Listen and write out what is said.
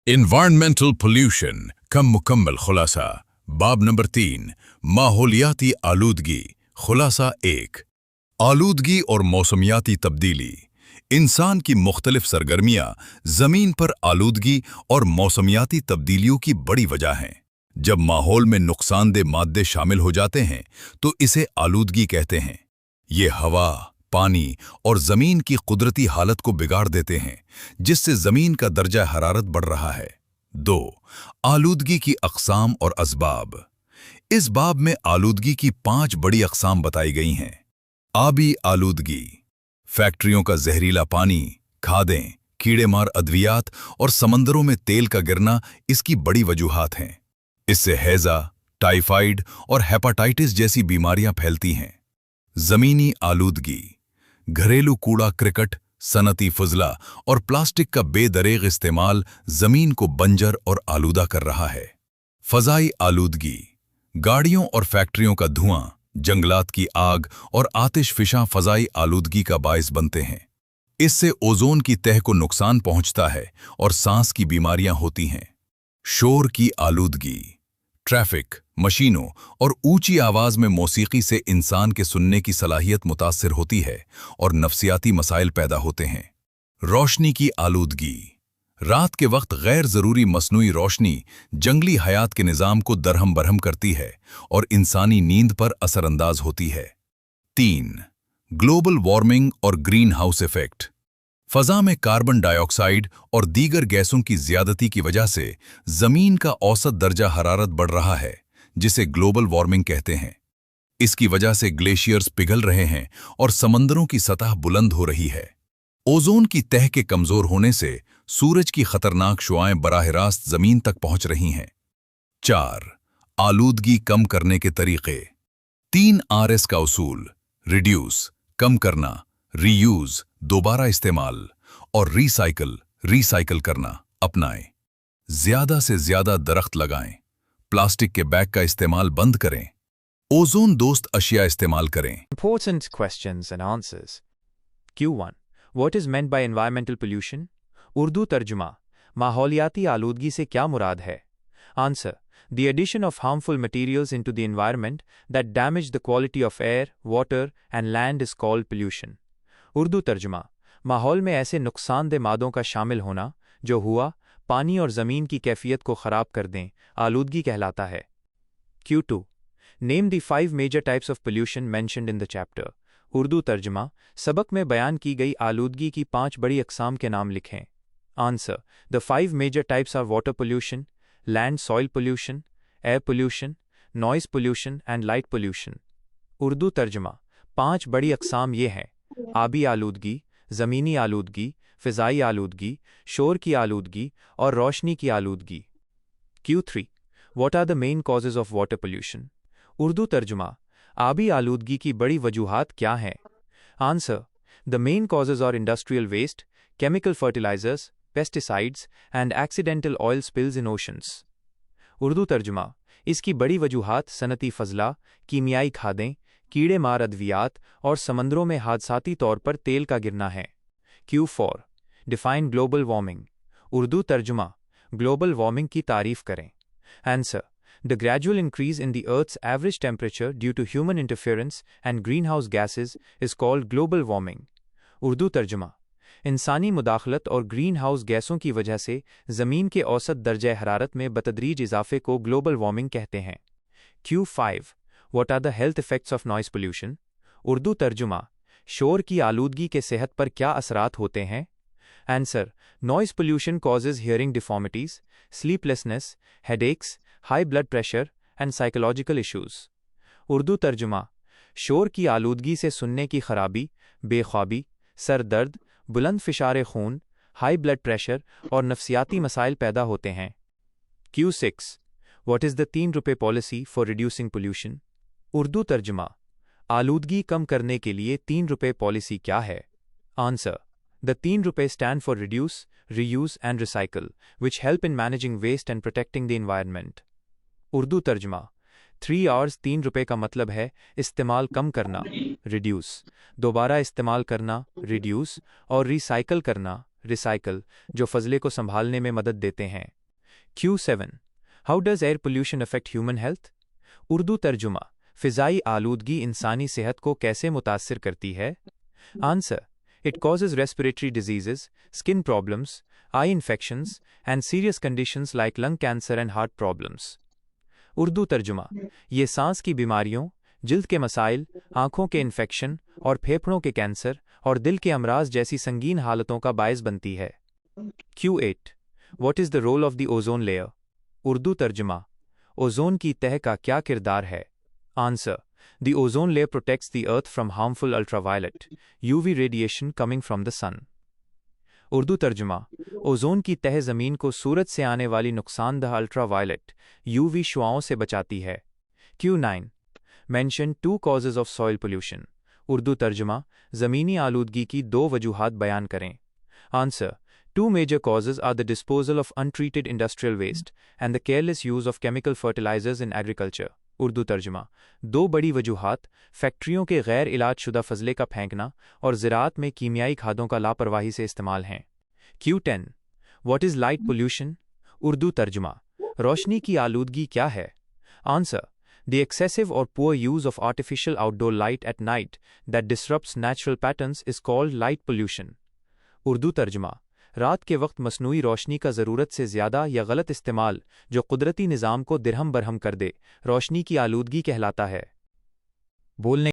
Environmental pollution का मुकम्मल खुलासा। बाब नंबर 3, माहौलियाती आलूदगी। खुलासा 1, आलूदगी और मौसमियाती तब्दीली। इंसान की मुख्तलिफ सरगर्मियां जमीन पर आलूदगी और मौसमियाती तब्दीलियों की बड़ी वजह हैं। जब माहौल में नुकसानदेह मादे शामिल हो जाते हैं तो इसे आलूदगी कहते हैं। ये हवा, पानी और जमीन की कुदरती हालत को बिगाड़ देते हैं, जिससे जमीन का दर्जा हरारत बढ़ रहा है। 2, आलूदगी की अक़साम और असबाब। इस बाब में आलूदगी की 5 बड़ी अक़साम बताई गई हैं। आबी आलूदगी, फैक्ट्रियों का जहरीला पानी, खादें, कीड़ेमार अद्वियात और समंदरों में तेल का गिरना इसकी बड़ी वजूहात हैं। इससे हैजा, टाइफाइड और हेपाटाइटिस जैसी बीमारियां फैलती हैं। जमीनी आलूदगी, घरेलू कूड़ा क्रिकट, सनती फजला और प्लास्टिक का बेदरेग इस्तेमाल जमीन को बंजर और आलूदा कर रहा है। फजाई आलूदगी, गाड़ियों और फैक्ट्रियों का धुआं, जंगलात की आग और आतिशफिशां फजाई आलूदगी का बायस बनते हैं। इससे ओजोन की तह को नुकसान पहुंचता है और सांस की बीमारियां होती हैं। शोर की आलूदगी, ट्रैफिक, मशीनों और ऊंची आवाज में मौसीकी से इंसान के सुनने की सलाहियत मुतासिर होती है और नफ्सियाती मसाइल पैदा होते हैं। रोशनी की आलूदगी, रात के वक्त गैर जरूरी मसनूई रोशनी जंगली हयात के निज़ाम को दरहम बरहम करती है और इंसानी नींद पर असरअंदाज होती है। 3, ग्लोबल वार्मिंग और ग्रीन हाउस इफेक्ट। फजा में कार्बन डाइऑक्साइड और दीगर गैसों की ज्यादती की वजह से जमीन का औसत दर्जा हरारत बढ़ रहा है, जिसे ग्लोबल वार्मिंग कहते हैं। इसकी वजह से ग्लेशियर्स पिघल रहे हैं और समंदरों की सतह बुलंद हो रही है। ओजोन की तह के कमजोर होने से सूरज की खतरनाक शुआएं बराह रास्त जमीन तक पहुंच रही हैं। 4, आलूदगी कम करने के तरीके। 3 RS का उसूल, रिड्यूस कम करना, रीयूज दोबारा इस्तेमाल और रिसाइकल करना अपनाएं। ज्यादा से ज्यादा दरख्त लगाएं, प्लास्टिक के बैग का इस्तेमाल बंद करें, ओजोन दोस्त अशिया इस्तेमाल करें। Important questions and answers. Q1. What is meant by environmental pollution? Urdu तर्जुमा, माहौलियाती आलूदगी से क्या मुराद है? Answer. The addition of harmful materials into the environment that damage the quality of air, water and land is called pollution. Urdu तर्जुमा, माहौल में ऐसे नुकसानदेह मादों का शामिल होना जो हवा, पानी और ज़मीन की कैफियत को ख़राब कर दें, आलूदगी कहलाता है। Q2. Name the 5 major types of pollution mentioned in the chapter. Urdu तर्जुमा, सबक में बयान की गई आलूदगी की 5 बड़ी अक़साम के नाम लिखें। Answer. The 5 major types are water pollution, land soil pollution, air pollution, noise pollution and light pollution. Urdu तर्जुमा, 5 बड़ी अक़साम ये हैं: आबी आलूदगी, ज़मीनी आलूदगी, फ़िज़ाई आलूदगी, शोर की आलूदगी और रोशनी की आलूदगी। Q3. What are the main causes of water pollution? Urdu तर्जुमा, आबी आलूदगी की बड़ी वजूहात क्या हैं? Answer. The main causes are industrial waste, chemical fertilizers, pesticides and accidental oil spills in oceans. Urdu तर्जुमा, इसकी बड़ी वजूहात सनती फ़ज़ला, कीमियाई खादें, कीड़े मार अद्वियात और समंदरों में हादसाती तौर पर तेल का गिरना है। Q4. Define global warming. Urdu तर्जुमा, ग्लोबल वार्मिंग की तारीफ करें। Answer. The gradual increase in the Earth's average temperature due to human interference and greenhouse gases is called global warming. Urdu तर्जुमा, इंसानी मुदाखलत और ग्रीन हाउस गैसों की वजह से ज़मीन के औसत दर्जे हरारत में बतदरीज इजाफे को ग्लोबल वार्मिंग कहते हैं। Q5. What are the health effects of noise pollution? Urdu तर्जुमा, शोर की आलूदगी के सेहत पर क्या असरात होते हैं? Answer. Noise pollution causes hearing deformities, sleeplessness, headaches, high blood pressure and psychological issues. Urdu तर्जुमा, शोर की आलूदगी से सुनने की खराबी, बेख्वाबी, सर दर्द, बुलंद फिशार खून, हाई ब्लड प्रेशर और नफ्सियाती मसाइल पैदा होते हैं। Q6. What is the 3 रुपए policy for reducing pollution? Urdu तर्जुमा, आलूदगी कम करने के लिए 3 रुपए पॉलिसी क्या है? Answer. The 3 रुपए stand for reduce, reuse and recycle, which help in managing waste and protecting the environment. Urdu तर्जुमा, 3 Rs 3 रुपए का मतलब है इस्तेमाल कम करना, reduce, दोबारा इस्तेमाल करना, reduce और recycle करना, ریسائکل جو فضلے کو سنبھالنے میں مدد دیتے ہیں۔ Q7 How does air pollution affect human health؟ Urdu ترجمہ فضائی آلودگی انسانی صحت کو کیسے متاثر کرتی ہے؟ Answer It causes respiratory diseases, skin problems, eye infections, and serious conditions like lung cancer and heart problems۔ Urdu ترجمہ یہ سانس کی بیماریوں، جلد کے مسائل، آنکھوں کے انفیکشن اور پھیپھڑوں کے کینسر اور دل کے امراض جیسی سنگین حالتوں کا باعث بنتی ہے۔ Q8 What is the role of the ozone layer؟ Urdu ترجمہ اوزون کی تہہ کا کیا کردار ہے؟ Answer The ozone layer protects the earth from harmful ultraviolet UV radiation coming from the sun۔ Urdu ترجمہ اوزون کی تہہ زمین کو سورج سے آنے والی نقصان دہ الٹرا وائلٹ UV شعاؤں سے بچاتی ہے۔ Q9 Mention 2 causes of soil pollution۔ Urdu ترجمہ زمینی آلودگی کی 2 وجوہات بیان کریں۔ Answer 2 major causes are the disposal of untreated industrial waste and the careless use of chemical fertilizers in agriculture۔ Urdu ترجمہ 2 بڑی وجوہات فیکٹریوں کے غیر علاج شدہ فضلے کا پھینکنا اور زراعت میں کیمیائی کھادوں کا لاپرواہی سے استعمال ہیں۔ Q10 What is light pollution؟ Urdu ترجمہ روشنی کی آلودگی کیا ہے؟ Answer The excessive or poor use of artificial outdoor light at night that disrupts natural patterns is called light pollution۔ Urdu ترجمہ رات کے وقت مصنوعی روشنی کا ضرورت سے زیادہ یا غلط استعمال جو قدرتی نظام کو درہم برہم کر دے روشنی کی آلودگی کہلاتا ہے۔ بولنے